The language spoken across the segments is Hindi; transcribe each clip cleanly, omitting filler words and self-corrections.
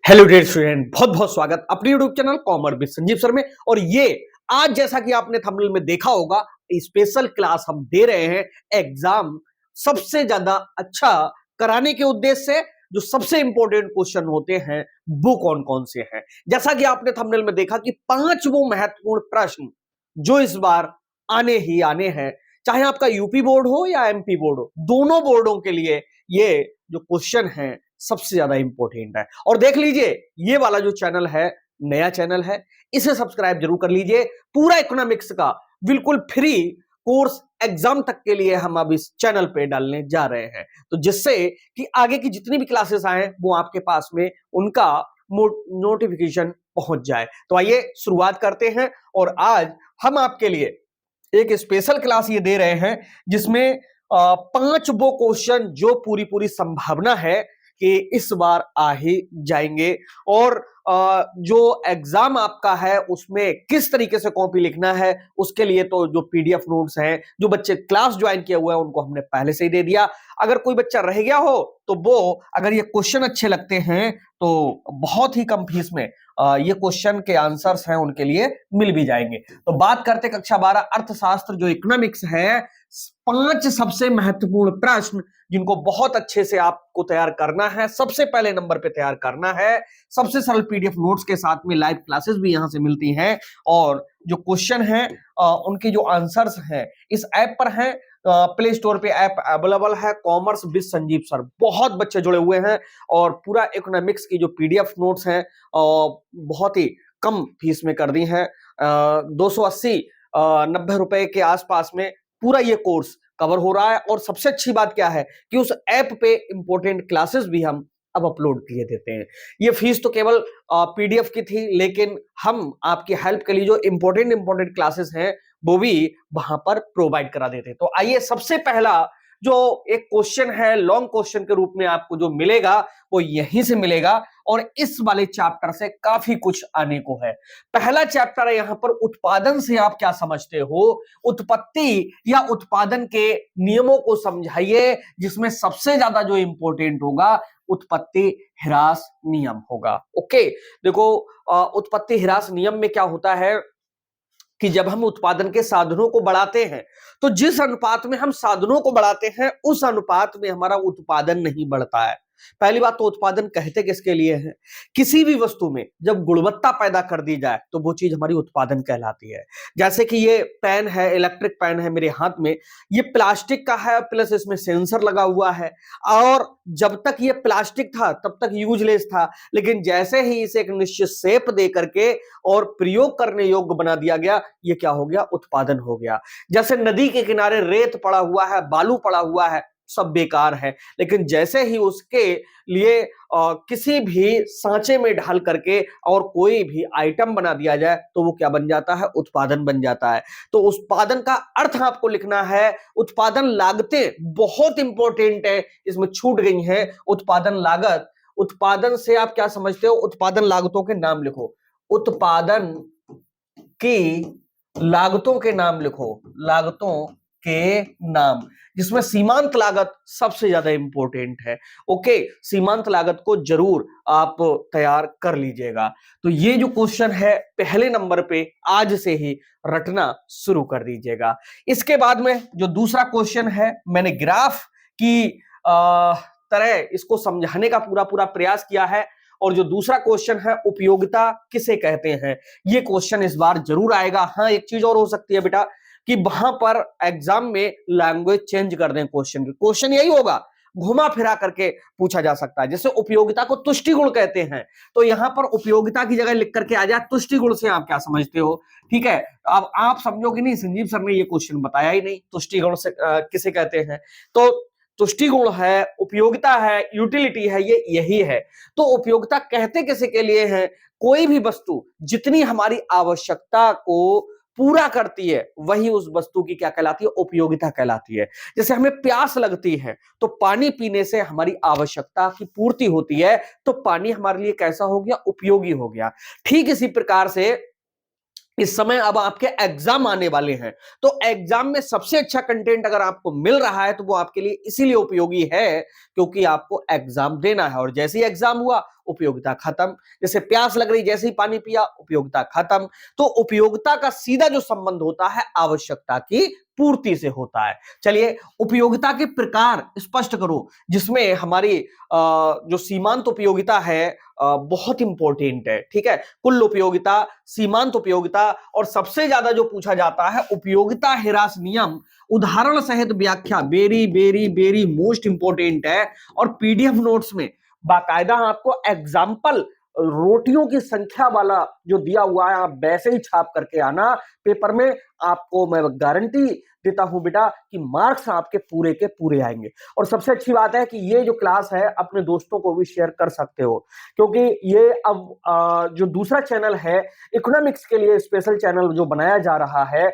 हेलो डियर स्टूडेंट, बहुत बहुत स्वागत अपने YouTube channel commerce with Sanjeev sir में। और ये आज जैसा कि आपने थंबनेल में देखा होगा, स्पेशल क्लास हम दे रहे हैं एग्जाम सबसे ज्यादा अच्छा कराने के उद्देश्य से। जो सबसे इंपॉर्टेंट क्वेश्चन होते हैं वो कौन कौन से हैं, जैसा कि आपने थंबनेल में देखा कि 5 वो महत्वपूर्ण प्रश्न जो इस बार आने ही आने हैं, चाहे आपका यूपी बोर्ड हो या एमपी बोर्ड हो, दोनों बोर्डों के लिए ये जो क्वेश्चन है सबसे ज्यादा इंपॉर्टेंट है। और देख लीजिए, ये वाला जो चैनल है नया चैनल है, इसे सब्सक्राइब जरूर कर लीजिए। पूरा इकोनॉमिक्स का बिल्कुल फ्री कोर्स एग्जाम तक के लिए हम अब इस चैनल पे डालने जा रहे हैं, तो जिससे कि आगे की जितनी भी क्लासेस आए वो आपके पास में उनका नोटिफिकेशन पहुंच जाए। तो आइए शुरुआत करते हैं। और आज हम आपके लिए एक स्पेशल क्लास ये दे रहे हैं जिसमें 5 वो क्वेश्चन जो पूरी पूरी संभावना है कि इस बार आ ही जाएंगे। और जो एग्जाम आपका है उसमें किस तरीके से कॉपी लिखना है, उसके लिए तो जो पीडीएफ नोट्स हैं, जो बच्चे क्लास ज्वाइन किए हुए हैं उनको हमने पहले से ही दे दिया। अगर कोई बच्चा रह गया हो तो वो, अगर ये क्वेश्चन अच्छे लगते हैं तो बहुत ही कम फीस में ये क्वेश्चन के आंसर्स हैं उनके लिए मिल भी जाएंगे। तो बात करते कक्षा 12 अर्थशास्त्र जो इकोनॉमिक्स है, 5 सबसे महत्वपूर्ण प्रश्न जिनको बहुत अच्छे से आपको तैयार करना है, सबसे पहले नंबर पे तैयार करना है। सबसे सरल पीडीएफ नोट्स के साथ में लाइव क्लासेस भी यहां से मिलती हैं। और जो क्वेश्चन है उनके जो आंसर्स हैं इस ऐप पर हैं। प्ले स्टोर पे ऐप अवेलेबल है, कॉमर्स विद संजीव सर। बहुत बच्चे जुड़े हुए हैं और पूरा इकोनॉमिक्स की जो पीडीएफ नोट्स हैं बहुत ही कम फीस में कर दी है। 280 90 रुपए के आसपास में पूरा ये कोर्स कवर हो रहा है। और सबसे अच्छी बात क्या है कि उस ऐप पे इंपॉर्टेंट क्लासेस भी हम अब अपलोड किए देते हैं। ये फीस तो केवल पीडीएफ की थी, लेकिन हम आपकी हेल्प के लिए जो इंपॉर्टेंट क्लासेस हैं वो भी वहां पर प्रोवाइड करा देते हैं। तो आइए, सबसे पहला जो एक क्वेश्चन है लॉन्ग क्वेश्चन के रूप में आपको जो मिलेगा वो यहीं से मिलेगा। और इस वाले चैप्टर से काफी कुछ आने को है। पहला चैप्टर है यहां पर उत्पादन से आप क्या समझते हो, उत्पत्ति या उत्पादन के नियमों को समझाइए, जिसमें सबसे ज्यादा जो इंपॉर्टेंट होगा उत्पत्ति ह्रास नियम होगा। ओके, देखो, उत्पत्ति ह्रास नियम में क्या होता है कि जब हम उत्पादन के साधनों को बढ़ाते हैं तो जिस अनुपात में हम साधनों को बढ़ाते हैं उस अनुपात में हमारा उत्पादन नहीं बढ़ता है। पहली बात तो उत्पादन कहते किसके लिए है? किसी भी वस्तु में जब गुणवत्ता पैदा कर दी जाए तो वो चीज हमारी उत्पादन कहलाती है। जैसे कि ये पेन है, इलेक्ट्रिक पेन है मेरे हाथ में, ये प्लास्टिक का है, प्लस इसमें सेंसर लगा हुआ है। और जब तक ये प्लास्टिक था तब तक यूजलेस था, लेकिन जैसे ही इसे एक निश्चित शेप दे करके और प्रयोग करने योग्य बना दिया गया, ये क्या हो गया? उत्पादन हो गया। जैसे नदी के किनारे रेत पड़ा हुआ है, बालू पड़ा हुआ है, सब बेकार है, लेकिन जैसे ही उसके लिए किसी भी सांचे में ढाल करके और कोई भी आइटम बना दिया जाए तो वो क्या बन जाता है? उत्पादन बन जाता है। तो उत्पादन का अर्थ आपको लिखना है। उत्पादन लागतें बहुत इंपॉर्टेंट है, इसमें छूट गई हैं। उत्पादन लागत, उत्पादन से आप क्या समझते हो? उत्पादन लागतों के नाम लिखो। उत्पादन की लागतों के नाम लिखो, लागतों के नाम, जिसमें सीमांत लागत सबसे ज्यादा इंपॉर्टेंट है। ओके, सीमांत लागत को जरूर आप तैयार कर लीजिएगा। तो ये जो क्वेश्चन है पहले नंबर पे आज से ही रटना शुरू कर दीजिएगा। इसके बाद में जो दूसरा क्वेश्चन है, मैंने ग्राफ की तरह इसको समझाने का पूरा पूरा प्रयास किया है। और जो दूसरा क्वेश्चन है, उपयोगिता किसे कहते हैं, ये क्वेश्चन इस बार जरूर आएगा। हाँ, एक चीज और हो सकती है बेटा कि वहां पर एग्जाम में लैंग्वेज चेंज कर दें क्वेश्चन की। क्वेश्चन यही होगा, घुमा फिरा करके पूछा जा सकता है। जैसे उपयोगिता को तुष्टि गुण कहते हैं, तो यहां पर उपयोगिता की जगह लिख करके आ जाए तुष्टि गुण से आप क्या समझते हो? ठीक है, अब आप समझोगे नहीं संजीव सर ने ये क्वेश्चन बताया ही नहीं, तुष्टि गुण से किसे कहते हैं। तो तुष्टि गुण है, उपयोगिता है, यूटिलिटी है, ये यही है। तो उपयोगिता कहते किसी के लिए है? कोई भी वस्तु जितनी हमारी आवश्यकता को पूरा करती है वही उस वस्तु की क्या कहलाती है? उपयोगिता कहलाती है। जैसे हमें प्यास लगती है तो पानी पीने से हमारी आवश्यकता की पूर्ति होती है, तो पानी हमारे लिए कैसा हो गया? उपयोगी हो गया। ठीक इसी प्रकार से इस समय अब आपके एग्जाम आने वाले हैं, तो एग्जाम में सबसे अच्छा कंटेंट अगर आपको मिल रहा है तो वो आपके लिए इसीलिए उपयोगी है क्योंकि आपको एग्जाम देना है, और जैसे ही एग्जाम हुआ उपयोगिता खत्म। जैसे प्यास लग रही, जैसे ही पानी पिया उपयोगिता खत्म। तो उपयोगिता का सीधा जो संबंध होता है आवश्यकता की पूर्ति से होता है। चलिए, उपयोगिता के प्रकार स्पष्ट करो, जिसमें हमारी जो सीमांत उपयोगिता है बहुत इंपॉर्टेंट है। ठीक है, कुल उपयोगिता, सीमांत उपयोगिता, और सबसे ज्यादा जो पूछा जाता है उपयोगिता ह्रास नियम, उदाहरण सहित व्याख्या, very very very most important है। और पीडीएफ नोट्स में बाकायदा आपको एग्जाम्पल रोटियों की संख्या वाला जो दिया हुआ है आप वैसे ही छाप करके आना पेपर में। आपको मैं गारंटी देता हूं बेटा कि मार्क्स आपके पूरे के पूरे आएंगे। और सबसे अच्छी बात है कि ये जो क्लास है अपने दोस्तों को भी शेयर कर सकते हो, क्योंकि ये अब जो दूसरा चैनल है इकोनॉमिक्स के लिए स्पेशल चैनल जो बनाया जा रहा है,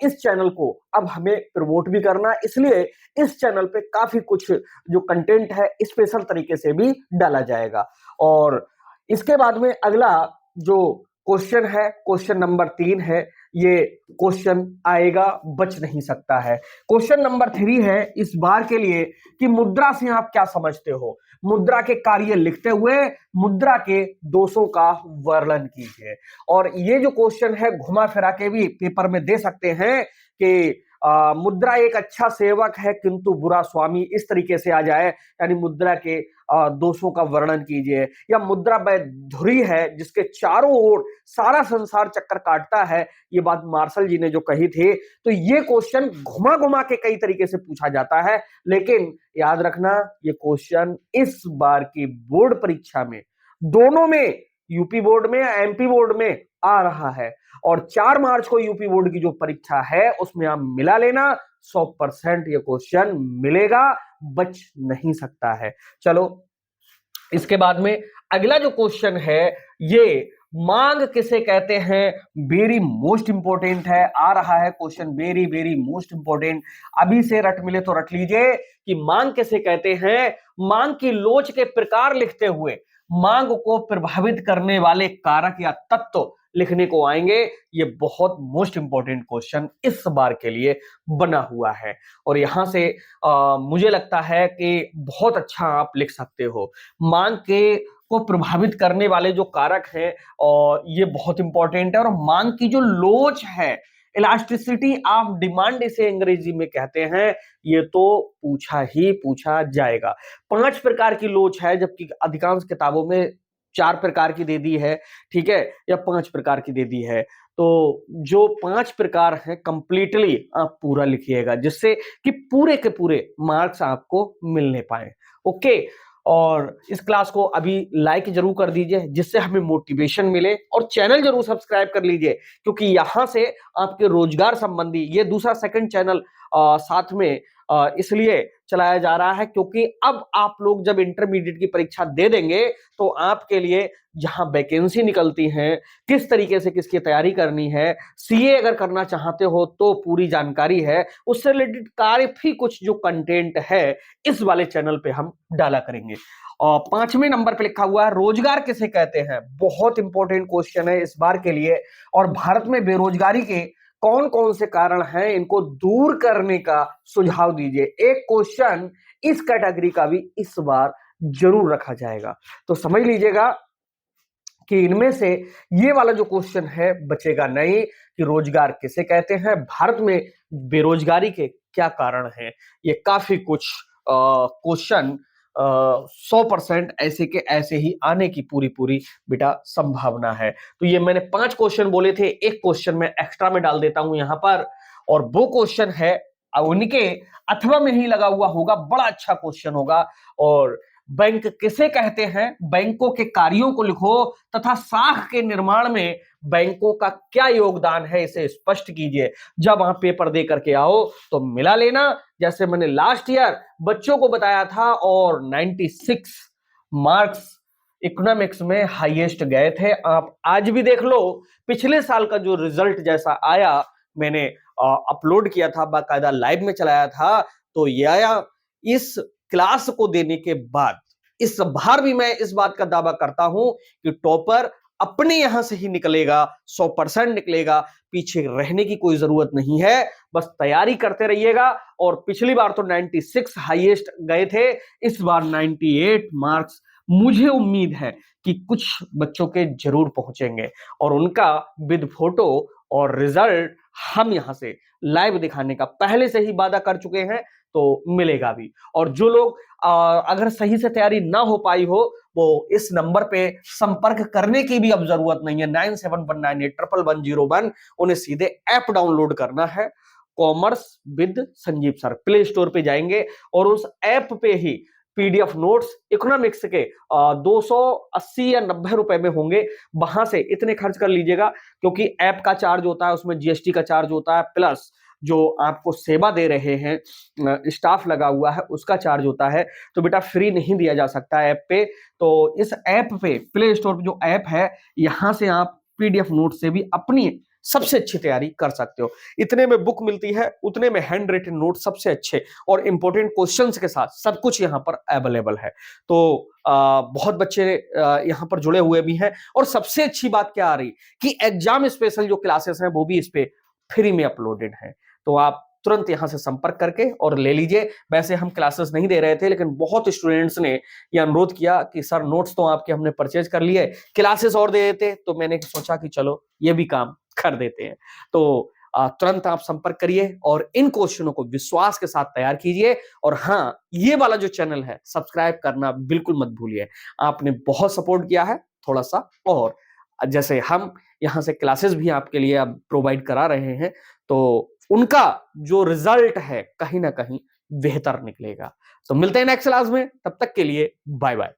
इस चैनल को अब हमें प्रमोट भी करना, इसलिए इस चैनल पे काफी कुछ जो कंटेंट है स्पेशल तरीके से भी डाला जाएगा। और इसके बाद में अगला जो क्वेश्चन है, क्वेश्चन नंबर 3 है। ये क्वेश्चन आएगा, बच नहीं सकता है। क्वेश्चन नंबर 3 है इस बार के लिए कि मुद्रा से आप क्या समझते हो। मुद्रा के कार्य लिखते हुए मुद्रा के दोषों का वर्णन कीजिए। और ये जो क्वेश्चन है घुमा फिरा के भी पेपर में दे सकते हैं कि मुद्रा एक अच्छा सेवक है किंतु बुरा स्वामी, इस तरीके से आ जाए, यानी मुद्रा के दोषों का वर्णन कीजिए। या मुद्रा वह धुरी है जिसके चारों ओर सारा संसार चक्कर काटता है, ये बात मार्शल जी ने जो कही थी। तो ये क्वेश्चन घुमा घुमा के कई तरीके से पूछा जाता है, लेकिन याद रखना ये क्वेश्चन इस बार की बोर्ड परीक्षा में, दोनों में, यूपी बोर्ड में एमपी बोर्ड में आ रहा है। और 4 मार्च को यूपी बोर्ड की जो परीक्षा है उसमें आप मिला लेना, 100% ये क्वेश्चन मिलेगा, बच नहीं सकता है। चलो, इसके बाद में अगला जो क्वेश्चन है, ये मांग किसे कहते हैं, वेरी मोस्ट इंपॉर्टेंट है। आ रहा है question, very very most important, अभी से रट मिले तो रट लीजिए कि मांग किसे कहते हैं। मांग की लोच के प्रकार लिखते हुए मांग को प्रभावित करने वाले कारक या तत्व लिखने को आएंगे। ये बहुत मोस्ट इंपॉर्टेंट क्वेश्चन इस बार के लिए बना हुआ है, और यहां से मुझे लगता है कि बहुत अच्छा आप लिख सकते हो। मांग के को प्रभावित करने वाले जो कारक हैं, और ये बहुत इंपॉर्टेंट है। और मांग की जो लोच है, इलास्टिसिटी ऑफ डिमांड इसे अंग्रेजी में कहते हैं, ये तो पूछा ही पूछा जाएगा। 5 प्रकार की लोच है, जबकि अधिकांश किताबों में 4 प्रकार की दे दी है, ठीक है, या 5 प्रकार की दे दी है। तो जो 5 प्रकार हैं कंप्लीटली आप पूरा लिखिएगा, जिससे कि पूरे के पूरे मार्क्स आपको मिलने पाए। ओके, और इस क्लास को अभी लाइक जरूर कर दीजिए जिससे हमें मोटिवेशन मिले, और चैनल जरूर सब्सक्राइब कर लीजिए क्योंकि यहां से आपके रोजगार संबंधी ये दूसरा सेकंड चैनल साथ में इसलिए चलाया जा रहा है क्योंकि अब आप लोग जब इंटरमीडिएट की परीक्षा दे देंगे तो आपके लिए जहां वैकेंसी निकलती हैं, किस तरीके से किसकी तैयारी करनी है, सीए अगर करना चाहते हो तो पूरी जानकारी है, उससे रिलेटेड काफी कुछ जो कंटेंट है इस वाले चैनल पे हम डाला करेंगे। और 5वें नंबर पे लिखा हुआ है रोजगार किसे कहते हैं। बहुत इंपॉर्टेंट क्वेश्चन है इस बार के लिए। और भारत में बेरोजगारी के कौन कौन से कारण हैं, इनको दूर करने का सुझाव दीजिए। एक क्वेश्चन इस कैटेगरी का भी इस बार जरूर रखा जाएगा, तो समझ लीजिएगा कि इनमें से ये वाला जो क्वेश्चन है बचेगा नहीं कि रोजगार किसे कहते हैं, भारत में बेरोजगारी के क्या कारण हैं। ये काफी कुछ क्वेश्चन 100% ऐसे के ऐसे ही आने की पूरी पूरी बेटा संभावना है। तो ये मैंने 5 क्वेश्चन बोले थे, एक क्वेश्चन मैं एक्स्ट्रा में डाल देता हूं यहां पर, और वो क्वेश्चन है उनके अथवा में ही लगा हुआ होगा, बड़ा अच्छा क्वेश्चन होगा। और बैंक किसे कहते हैं, बैंकों के कार्यों को लिखो तथा साख के निर्माण में बैंकों का क्या योगदान है इसे स्पष्ट कीजिए। जब आप पेपर दे करके आओ तो मिला लेना, जैसे मैंने लास्ट ईयर बच्चों को बताया था, और 96 मार्क्स इकोनॉमिक्स में हाईएस्ट गए थे। आप आज भी देख लो, पिछले साल का जो रिजल्ट जैसा आया, मैंने अपलोड किया था, बाकायदा लाइव में चलाया था, तो ये आया। इस क्लास को देने के बाद इस बार भी मैं इस बात का दावा करता हूं कि टॉपर अपने यहां से ही निकलेगा, 100% निकलेगा, पीछे रहने की कोई जरूरत नहीं है, बस तैयारी करते रहिएगा। और पिछली बार तो 96 हाईएस्ट गए थे, इस बार 98 मार्क्स मुझे उम्मीद है कि कुछ बच्चों के जरूर पहुंचेंगे, और उनका विद फोटो और रिजल्ट हम यहां से लाइव दिखाने का पहले से ही वादा कर चुके हैं, तो मिलेगा भी। और जो लोग अगर सही से तैयारी ना हो पाई हो, वो इस नंबर पे संपर्क करने की भी अब जरूरत नहीं है, 9719811101। उन्हें सीधे ऐप डाउनलोड करना है, commerce with Sanjeev sir. Play store पे जाएंगे और उस ऐप पे ही पीडीएफ नोट्स इकोनॉमिक्स के 280 या 90 रुपए में होंगे, वहां से इतने खर्च कर लीजिएगा, क्योंकि ऐप का चार्ज होता है, उसमें जीएसटी का चार्ज होता है, प्लस जो आपको सेवा दे रहे हैं स्टाफ लगा हुआ है उसका चार्ज होता है। तो बेटा फ्री नहीं दिया जा सकता ऐप पे। तो इस ऐप पे, प्ले स्टोर पे जो ऐप है, यहां से आप पीडीएफ नोट से भी अपनी सबसे अच्छी तैयारी कर सकते हो। इतने में बुक मिलती है, उतने में हैंड रिटन नोट सबसे अच्छे और इंपॉर्टेंट क्वेश्चंस के साथ सब कुछ यहाँ पर अवेलेबल है। तो बहुत बच्चे यहाँ पर जुड़े हुए भी हैं, और सबसे अच्छी बात क्या आ रही कि एग्जाम स्पेशल जो क्लासेस हैं वो भी इस पे फ्री में अपलोडेड है। तो आप तुरंत यहां से संपर्क करके और ले लीजिए। वैसे हम क्लासेस नहीं दे रहे थे, लेकिन बहुत स्टूडेंट्स ने यह अनुरोध किया कि सर नोट्स तो आपके हमने परचेज कर लिए, क्लासेस और दे देते, तो मैंने सोचा कि चलो ये भी काम कर देते हैं। तो तुरंत आप संपर्क करिए और इन क्वेश्चनों को विश्वास के साथ तैयार कीजिए। और हाँ, ये वाला जो चैनल है सब्सक्राइब करना बिल्कुल मत भूलिए। आपने बहुत सपोर्ट किया है, थोड़ा सा और जैसे हम यहाँ से क्लासेस भी आपके लिए अब प्रोवाइड करा रहे हैं, तो उनका जो रिजल्ट है कहीं ना कहीं बेहतर निकलेगा। तो मिलते हैं नेक्स्ट क्लास में, तब तक के लिए बाय बाय।